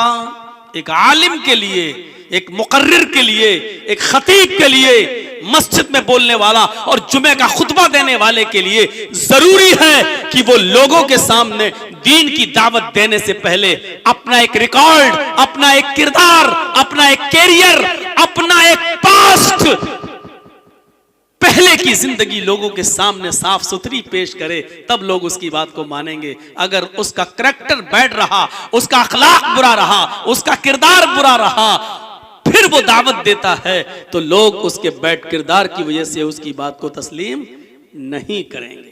एक आलिम के लिए, एक मुकर्रिर के लिए, एक खतीब के लिए, मस्जिद में बोलने वाला और जुमे का खुतबा देने वाले के लिए जरूरी है कि वो लोगों के सामने दीन की दावत देने से पहले अपना एक रिकॉर्ड, अपना एक किरदार, अपना एक कैरियर, अपना एक पास्ट, पहले की जिंदगी लोगों के सामने साफ सुथरी पेश करे, तब लोग उसकी बात को मानेंगे। अगर उसका करैक्टर बैड रहा, उसका अखलाक बुरा रहा, उसका किरदार बुरा रहा, फिर वो दावत देता है तो लोग उसके बैड किरदार की वजह से उसकी बात को तस्लीम नहीं करेंगे।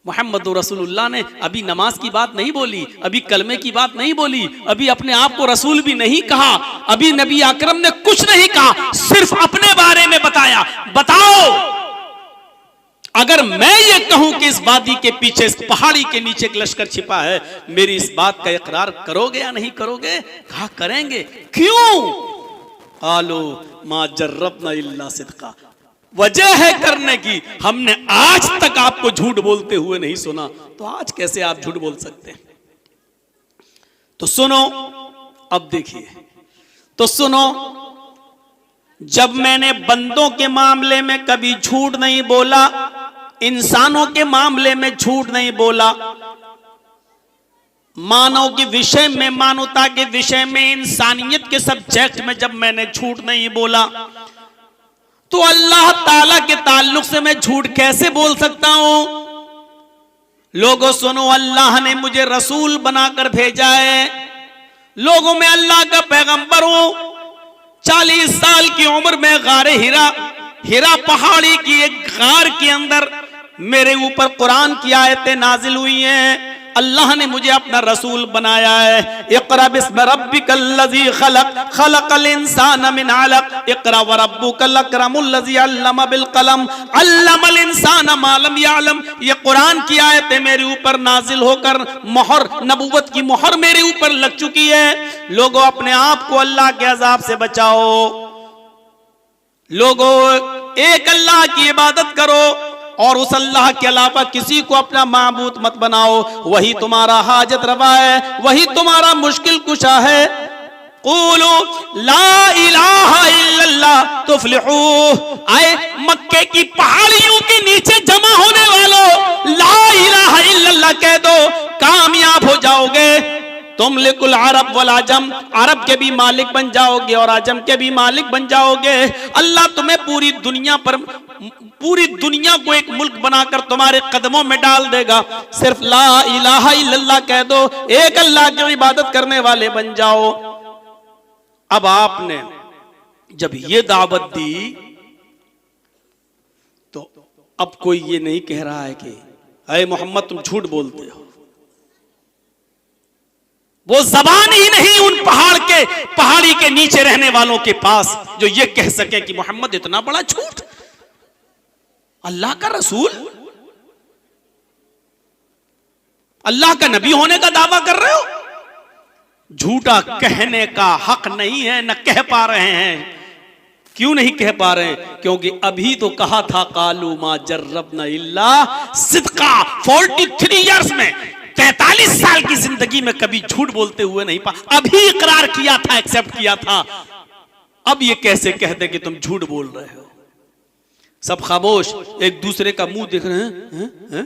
मोहम्मद रसूलुल्लाह ने अभी नमाज की बात नहीं बोली, अभी कलमे की बात नहीं बोली, अभी अपने आप को रसूल भी नहीं कहा, अभी नबी अकरम ने कुछ नहीं कहा, सिर्फ अपने बारे में बताया। बताओ, अगर मैं ये कहूं कि इस वादी के पीछे, इस पहाड़ी के नीचे एक लश्कर छिपा है, मेरी इस बात का इकरार करोगे या नहीं करोगे? कहा करेंगे। क्यों? आलो मा जर्रबना इल्ला सिद्का, वजह है करने की, हमने आज तक आपको झूठ बोलते हुए नहीं सुना, तो आज कैसे आप झूठ बोल सकते हैं? तो सुनो, अब देखिए, तो सुनो, जब मैंने बंदों के मामले में कभी झूठ नहीं बोला, इंसानों के मामले में झूठ नहीं बोला, मानव के विषय में, मानवता के विषय में, इंसानियत के सब्जेक्ट में जब मैंने झूठ नहीं बोला, तो अल्लाह ताला के ताल्लुक से मैं झूठ कैसे बोल सकता हूं? लोगों सुनो, अल्लाह ने मुझे रसूल बनाकर भेजा है, लोगों में अल्लाह का पैगंबर हूं। 40 साल की उम्र में गारे हिरा पहाड़ी की एक गार के अंदर मेरे ऊपर कुरान की आयतें नाजिल हुई हैं। अल्लाह ने मुझे अपना रसूल बनाया है। इक़रा बिस्मि रब्बिकल्लज़ी खलक़, खलक़ल इंसान मिन अलक़, इक़रा व रब्बुकल अकरमुल्लज़ी अल्लम बिल कलम, अल्लमल इंसान मा लम यअलम। ये कुरान की आयतें मेरे ऊपर नाजिल होकर मोहर, नबुव्वत की मोहर मेरे ऊपर लग चुकी है। लोगों, अपने आप को अल्लाह के अज़ाब से बचाओ। लोगों, एक अल्लाह की इबादत करो और उस अल्लाह के अलावा किसी को अपना माबूद मत बनाओ। वही तुम्हारा हाजत रवा है, वही तुम्हारा मुश्किल कुशा है। क़ूलू ला इलाहा इल्लल्लाह तुफ्लिहू। आए मक्के की पहाड़ियों के नीचे जमा होने वालों, ला इलाहा इल्लल्लाह कह दो, कामयाब हो जाओगे। तुम लिकुल अरब वल आजम, अरब के भी मालिक बन जाओगे और आजम के भी मालिक बन जाओगे। अल्लाह तुम्हें पूरी दुनिया को एक मुल्क बनाकर तुम्हारे कदमों में डाल देगा। सिर्फ ला इलाहा इल्लल्लाह कह दो, एक अल्लाह की इबादत करने वाले बन जाओ। अब आपने जब ये दावत दी तो अब कोई ये नहीं कह रहा है कि अरे मोहम्मद तुम झूठ बोलते हो। वो जबान ही नहीं उन पहाड़ी के नीचे रहने वालों के पास जो ये कह सके कि मोहम्मद इतना बड़ा झूठ, अल्लाह का रसूल, अल्लाह का नबी होने का दावा कर रहे हो। झूठा कहने का हक नहीं है, न कह पा रहे हैं। क्यों नहीं कह पा रहे हैं? क्योंकि अभी तो कहा था कालू मा जर्रबना इल्ला सिद्का। 43 इयर्स में 43 साल की जिंदगी में कभी झूठ बोलते हुए नहीं पा, अभी इकरार किया था, एक्सेप्ट किया था। अब ये कैसे कहते कि तुम झूठ बोल रहे हो? सब खामोश, एक दूसरे का मुंह देख रहे हैं।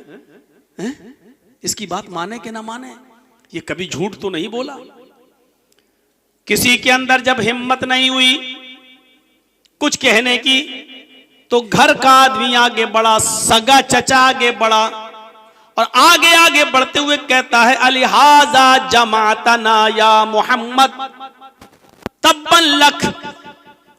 इसकी बात माने कि ना माने, ये कभी झूठ तो नहीं बोला। किसी के अंदर जब हिम्मत नहीं हुई कुछ कहने की तो घर का आदमी आगे बढ़ा, सगा चचा आगे बढ़ा और आगे आगे बढ़ते हुए कहता है अलिहाजा जमातना या मोहम्मद तब्बन लक।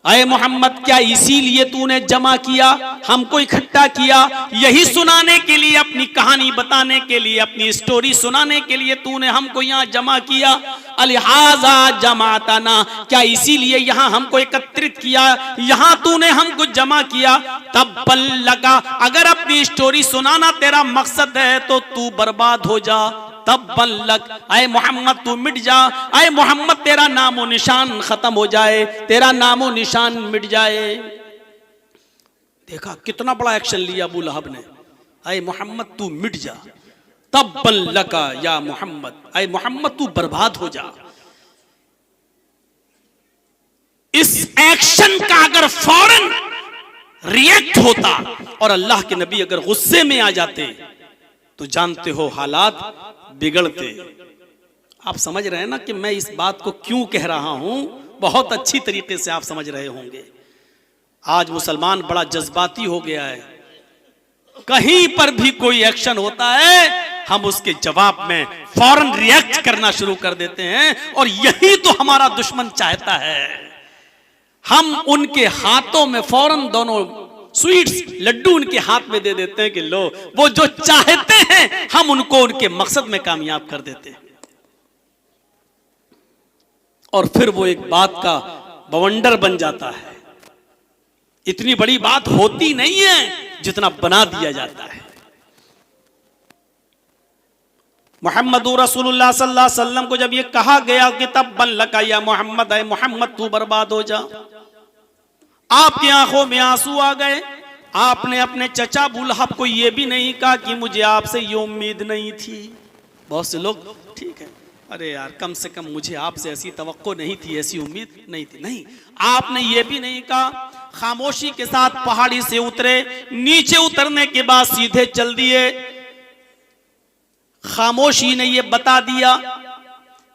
अरे मोहम्मद क्या इसीलिए तूने जमा किया, हमको इकट्ठा किया, यही सुनाने के लिए, अपनी कहानी बताने के लिए, अपनी स्टोरी सुनाने के लिए तूने हमको यहाँ जमा किया? अलिहाजा जमाताना, क्या इसीलिए यहाँ हमको एकत्रित किया, यहाँ तूने हमको जमा किया? तब लगा, अगर अपनी स्टोरी सुनाना तेरा मकसद है तो तू बर्बाद हो जा। तब लग, आए मोहम्मद तू मिट जा, आए मोहम्मद तेरा नामो निशान खत्म हो जाए, तेरा नामो निशान मिट जाए। देखा कितना बड़ा एक्शन लिया अबू लहब ने। आए मोहम्मद तू मिट जा, तब लगा या मोहम्मद, आए मोहम्मद तू बर्बाद हो जा। इस एक्शन का अगर फौरन रिएक्ट होता और अल्लाह के नबी अगर गुस्से में आ जाते तो जानते हो हालात बिगड़ते। आप समझ रहे हैं ना कि मैं इस बात को क्यों कह रहा हूं? बहुत अच्छी तरीके से आप समझ रहे होंगे। आज मुसलमान बड़ा जज्बाती हो गया है। कहीं पर भी कोई एक्शन होता है हम उसके जवाब में फौरन रिएक्ट करना शुरू कर देते हैं और यही तो हमारा दुश्मन चाहता है। हम उनके हाथों में फौरन दोनों स्वीट्स लड्डू उनके हाथ में दे देते हैं कि लो, वो जो चाहते हैं हम उनको उनके मकसद में कामयाब कर देते हैं और फिर वो एक बात का बवंडर बन जाता है। इतनी बड़ी बात होती नहीं है जितना बना दिया जाता है। मोहम्मद रसूलुल्लाह सल्लल्लाहु अलैहि वसल्लम को जब ये कहा गया कि तब बन लका या मोहम्मद, है मोहम्मद तू बर्बाद हो जा, आपकी आंखों में आंसू आ गए। आपने अपने चचा अबू लहब को यह भी नहीं कहा कि मुझे आपसे ये उम्मीद नहीं थी। बहुत से लोग ठीक है, अरे यार कम से कम मुझे आपसे ऐसी तवक्को नहीं थी, ऐसी उम्मीद नहीं थी। नहीं, आपने ये भी नहीं कहा। खामोशी के साथ पहाड़ी से उतरे, नीचे उतरने के बाद सीधे चल दिए। खामोशी ने यह बता दिया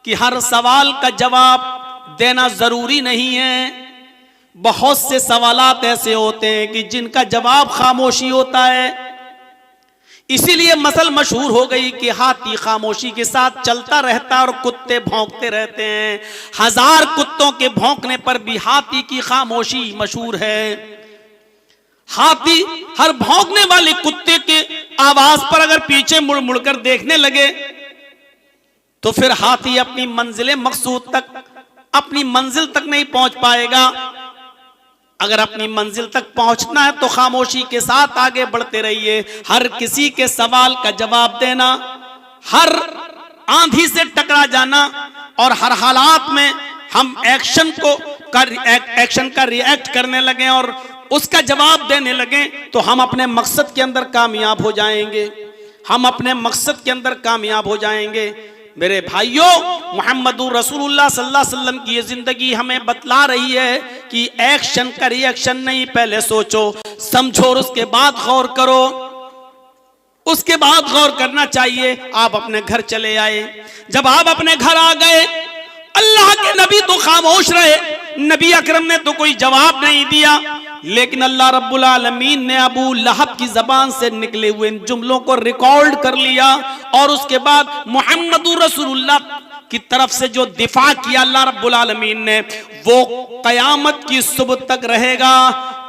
कि हर सवाल का जवाब देना जरूरी नहीं है। बहुत से सवालात ऐसे होते हैं कि जिनका जवाब खामोशी होता है। इसीलिए मसल मशहूर हो गई कि हाथी खामोशी के साथ चलता रहता है और कुत्ते भौंकते रहते हैं। 1000 कुत्तों के भौंकने पर भी हाथी की खामोशी मशहूर है। हाथी हर भौंकने वाले कुत्ते के आवाज पर अगर पीछे मुड़ मुड़कर देखने लगे तो फिर हाथी अपनी मंजिल मकसूद तक, अपनी मंजिल तक नहीं पहुंच पाएगा। अगर अपनी मंजिल तक पहुंचना है तो खामोशी के साथ आगे बढ़ते रहिए। हर किसी के सवाल का जवाब देना, हर आंधी से टकरा जाना और हर हालात में हम एक्शन का रिएक्ट करने लगे और उसका जवाब देने लगे तो हम अपने मकसद के अंदर कामयाब हो जाएंगे। हम अपने मकसद के अंदर कामयाब हो जाएंगे। मेरे भाइयों, मोहम्मद रसूलुल्लाह सल्लल्लाहु अलैहि वसल्लम की ये जिंदगी हमें बतला रही है कि एक्शन का रिएक्शन नहीं, पहले सोचो समझो और उसके बाद गौर करो। उसके बाद गौर करना चाहिए। आप अपने घर चले आए, जब आप अपने घर आ गए, अल्लाह के नबी तो खामोश रहे, नबी अकरम ने तो कोई जवाब नहीं दिया, लेकिन अल्लाह रब्बुल आलमीन ने अबू लहब की जबान से निकले हुए इन जुमलों को रिकॉर्ड कर लिया और उसके बाद मुहम्मदुर रसूलुल्लाह की तरफ से जो दिफा किया अल्लाह रब्बुल आलमीन ने, वो कयामत की सुबह तक रहेगा।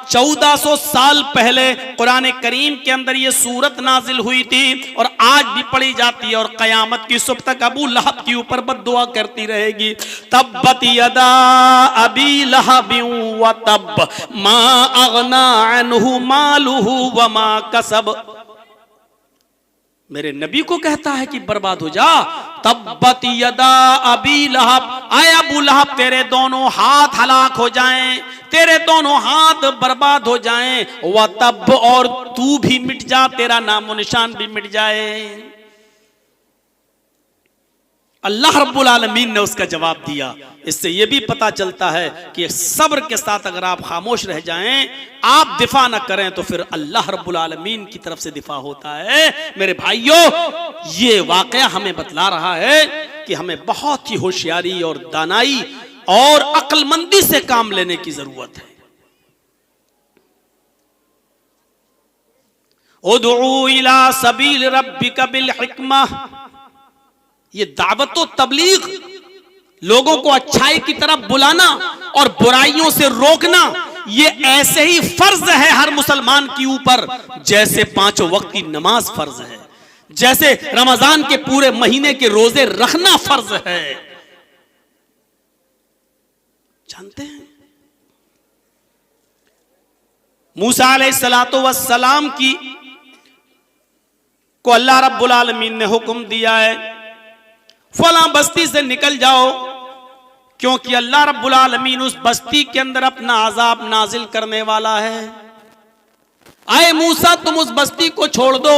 1400 साल पहले कुरान करीम के अंदर ये सूरत नाजिल हुई थी और आज भी पढ़ी जाती है और कयामत की सुबह तक अबू लहब के ऊपर बद्दुआ करती रहेगी। तब्बत यदा अबी लहब व तब मा अगना अन्हु मालुहु व मा कसब। मेरे नबी को कहता है कि बर्बाद हो जा। तब्बत यदा अबी लहब, आए अबू लहब तेरे दोनों हाथ हलाक हो जाएं, तेरे दोनों हाथ बर्बाद हो जाएं, व तब और तू भी मिट जा, तेरा नामो निशान भी मिट जाए। अल्लाह रब्बुल आलमीन ने उसका जवाब दिया। इससे यह भी पता चलता है कि सब्र के साथ अगर आप खामोश रह जाएं, आप दिफा न करें, तो फिर अल्लाह रब्बुल आलमीन की तरफ से दिफा होता है। मेरे भाइयों, ये वाकया हमें बतला रहा है कि हमें बहुत ही होशियारी और दानाई और अक्लमंदी से काम लेने की जरूरत है। उदउ इला सबील रब्बिका बिल हिकमा, ये दावत व तबलीग, लोगों को अच्छाई की तरफ बुलाना और बुराइयों से रोकना, ये ऐसे ही फर्ज है हर मुसलमान के ऊपर जैसे 5 वक्त की नमाज फर्ज है, जैसे रमजान के पूरे महीने के रोजे रखना फर्ज है। जानते हैं मूसा अलैहिस्सलातु वस्सलाम की को अल्लाह रब्बुल आलमीन ने हुक्म दिया है, फला बस्ती से निकल जाओ, क्योंकि अल्लाह रब्बुल आलमीन उस बस्ती के अंदर अपना अजाब नाजिल करने वाला है। आए मूसा, तुम उस बस्ती को छोड़ दो।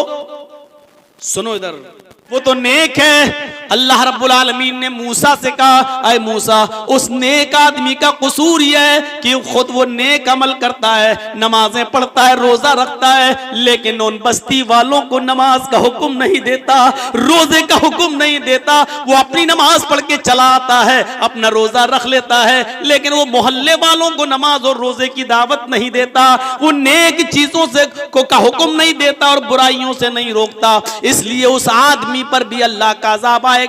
सुनो इधर, वो तो नेक है। अल्लाह रब्बुल आलमीन ने मूसा से कहा, अय मूसा, उस नेक आदमी का कसूर यह है कि खुद वो नेक अमल करता है, नमाजें पढ़ता है, रोजा रखता है, लेकिन उन बस्ती वालों को नमाज का हुक्म नहीं देता, रोजे का हुक्म नहीं देता। वो अपनी नमाज पढ़ के चला आता है, अपना रोजा रख लेता है, लेकिन वो मोहल्ले वालों को नमाज और रोजे की दावत नहीं देता, वो नेक चीजों से का हुक्म नहीं देता और बुराइयों से नहीं रोकता। इसलिए उस आदमी पर भी अल्लाह का अजाब आएगा,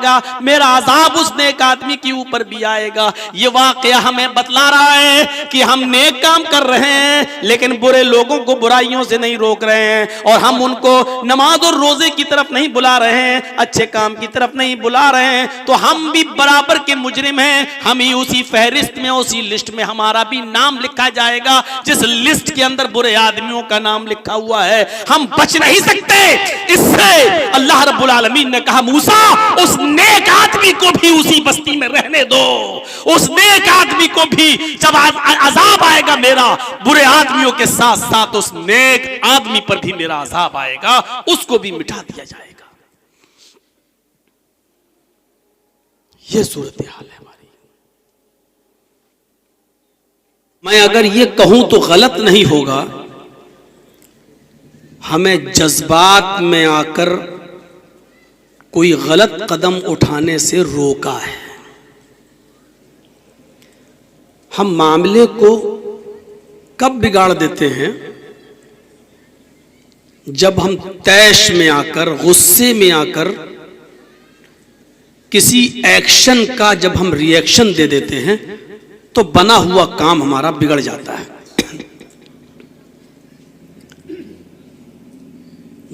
मेरा अजाब उस नेक आदमी के ऊपर भी आएगा। ये वाकया हमें बतला रहा है कि हम नेक काम कर रहे हैं, लेकिन बुरे लोगों को बुराइयों से नहीं रोक रहे हैं, और हम उनको नमाज और रोजे की तरफ नहीं बुला रहे हैं, अच्छे काम की तरफ नहीं बुला रहे हैं, तो हम भी बराबर के मुजरिम हैं। हम ही उसी फहरिस्त में, उसी लिस्ट में हमारा भी नाम लिखा जाएगा जिस लिस्ट के अंदर बुरे आदमियों का नाम लिखा हुआ है। हम बच नहीं सकते इससे। अल्लाह रब्बुल आलमीन ने कहा, मूसा, उस नेक आदमी को भी उसी बस्ती में रहने दो, उस नेक आदमी को भी जब अजाब आएगा मेरा, बुरे आदमियों के साथ साथ उस नेक आदमी पर भी मेरा अजाब आएगा, उसको भी मिटा दिया जाएगा। यह सूरत हाल है हमारी। मैं अगर ये कहूं तो गलत नहीं होगा, हमें जज्बात में आकर कोई गलत कदम उठाने से रोका है। हम मामले को कब बिगाड़ देते हैं? जब हम तैश में आकर, गुस्से में आकर किसी एक्शन का जब हम रिएक्शन दे देते हैं, तो बना हुआ काम हमारा बिगड़ जाता है।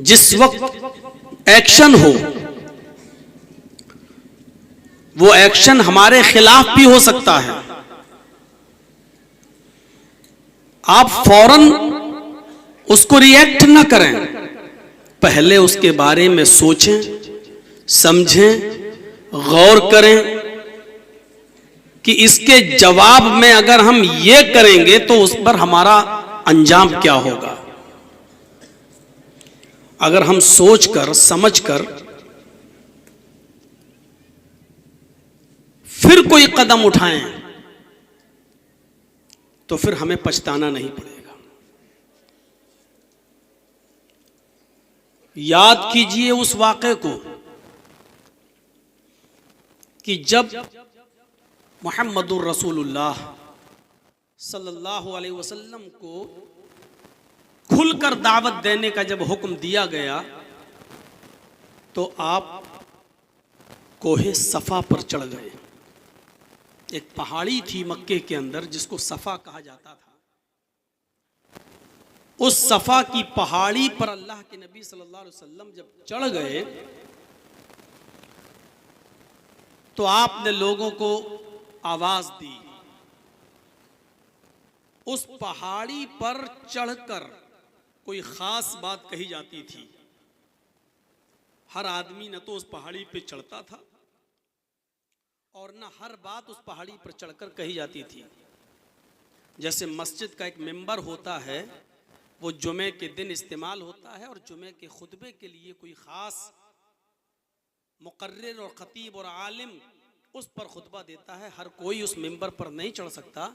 जिस वक्त एक्शन हो, वो एक्शन हमारे खिलाफ भी हो सकता है, आप फौरन उसको रिएक्ट ना करें, पहले उसके बारे में सोचें, समझें, गौर करें कि इसके जवाब में अगर हम ये करेंगे तो उस पर हमारा अंजाम क्या होगा। अगर हम सोचकर समझकर फिर कोई कदम उठाएं तो फिर हमें पछताना नहीं पड़ेगा। याद कीजिए उस वाक़े को कि जब मुहम्मदुर रसूलुल्लाह सल्लल्लाहु अलैहि वसल्लम को खुलकर दावत देने का जब हुक्म दिया गया तो आप कोहे सफा पर चढ़ गए। एक पहाड़ी थी मक्के के अंदर जिसको सफा कहा जाता था। उस सफा की पहाड़ी पर अल्लाह के नबी सल्लल्लाहु अलैहि वसल्लम जब चढ़ गए तो आपने लोगों को आवाज दी। उस पहाड़ी पर चढ़कर कोई खास बात कही जाती थी। हर आदमी न तो उस पहाड़ी पे चढ़ता था और न हर बात उस पहाड़ी पर चढ़कर कही जाती थी। जैसे मस्जिद का एक मिंबर होता है, वो जुमे के दिन इस्तेमाल होता है और जुमे के खुतबे के लिए कोई ख़ास मुकर्रिर और खतीब और आलिम उस पर खुतबा देता है। हर कोई उस मिंबर पर नहीं चढ़ सकता।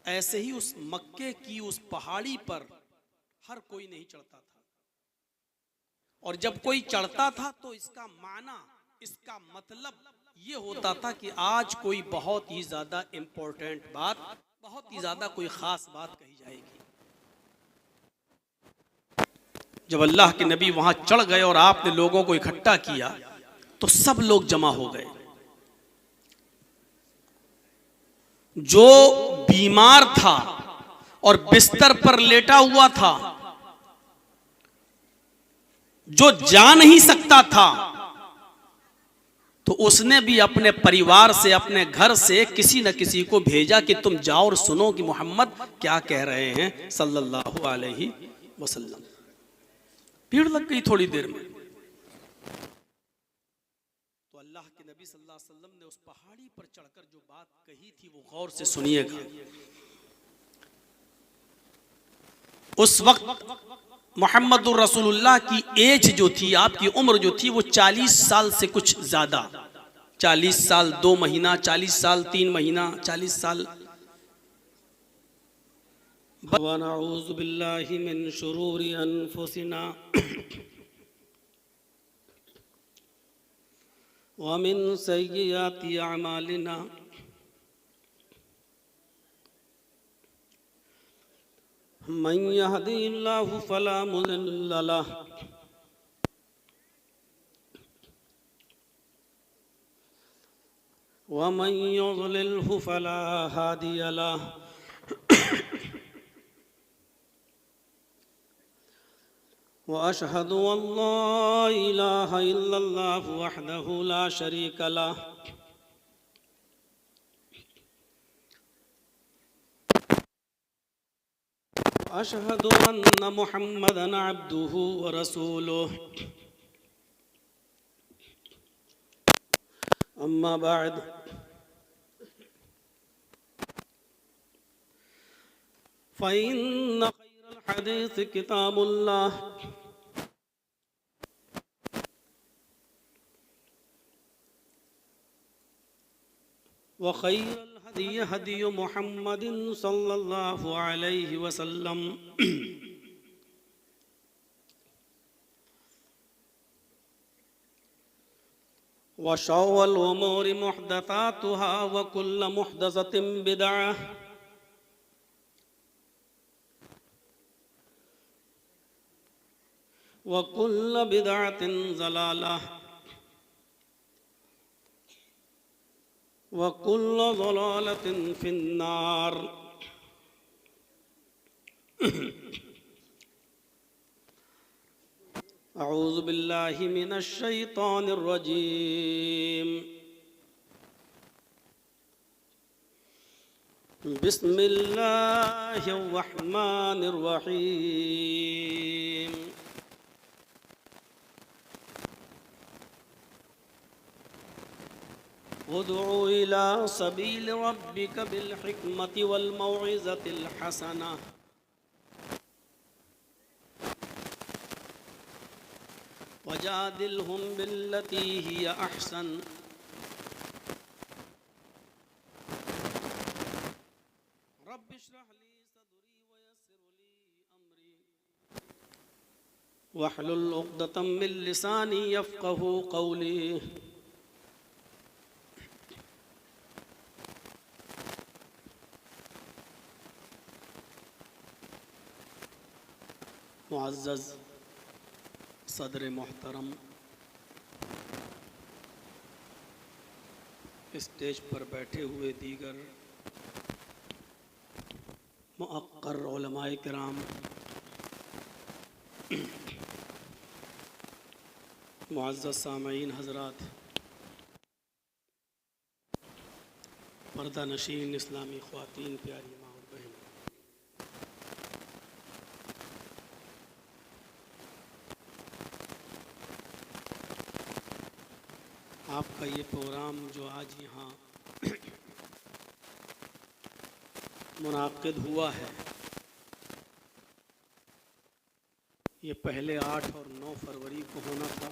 ऐसे ही उस मक्के की उस पहाड़ी पर हर कोई नहीं चढ़ता था, और जब कोई चढ़ता था तो इसका माना, इसका मतलब ये होता था कि आज कोई बहुत ही ज्यादा इंपॉर्टेंट बात, बहुत ही ज्यादा कोई खास बात कही जाएगी। जब अल्लाह के नबी वहां चढ़ गए और आपने लोगों को इकट्ठा किया तो सब लोग जमा हो गए। जो बीमार था और बिस्तर पर लेटा हुआ था, जो जा नहीं सकता था, तो उसने भी अपने परिवार से, अपने घर से किसी न किसी को भेजा कि तुम जाओ और सुनो कि मोहम्मद क्या कह रहे हैं सल्लल्लाहु अलैहि वसल्लम। भीड़ लग गई थोड़ी देर में, तो अल्लाह के नबी सल्लल्लाहु अलैहि वसल्लम ने उस पहाड़ी पर चढ़कर जो बात कही थी वो गौर से सुनिएगा। उस वक्त मोहम्मदुर रसूलुल्लाह की एज जो थी, आपकी उम्र जो थी, वो 40 साल से कुछ ज्यादा, 40 साल 2 महीना, 40 साल 3 महीना, 40 साल। व नऊज़ु बिल्लाहि मिन शुरूरि अनफुसिना व मिन सय्यिआति अमालिना मन यहदिहिल्लाहु फला मुज़िल्ल लहु व मन युज़लिल्हु फला हादिय लहु। व अशहदु अल्ला इलाहा इल्लल्लाहु वहदहु ला शरीक लहु अशहदु अन्न मुहम्मदन अब्दुहु व रसूलुहु। अम्मा बाद, फ़इन्न खैरल हदीस किताबुल्लाह व खैरल हदी हदी मुहम्मदिन सल्लल्लाहु अलैहि वसल्लम व शर्रल उमूरि मुहदसातुहा व कुल्लु मुहदसतिन बिदअह व कुल्लु बिदअतिन ज़लालह व कुल्लु ज़लालतिन फिन्नार। अऊज़ु बिल्लाहि मिनश शैतानिर रजीम। बिस्मिल्लाहिर रहमानिर रहीम। उदउ इला सबील रब्बिक बिल हिकमति वल मौइज़तिल हसना वजादिलहुम बिल्लती हिय अहसन रब्बिश्रह ली सदरी वयस्सिर ली अमरी वहलुल उक़दतम मिन लिसानी यफ़क़हू क़ौली। मुअज़्ज़ज़ सदर मोहतरम, स्टेज पर बैठे हुए दीगर मुअक्कर उलमाए किराम, मुअज़्ज़ज़ सामईन हज़रात, पर्दा नशीन इस्लामी ख़वातीन, प्यारी माँ और बहन, आपका ये प्रोग्राम जो आज यहाँ मुनाक़िद हुआ है, ये पहले 8 और 9 फरवरी को होना था,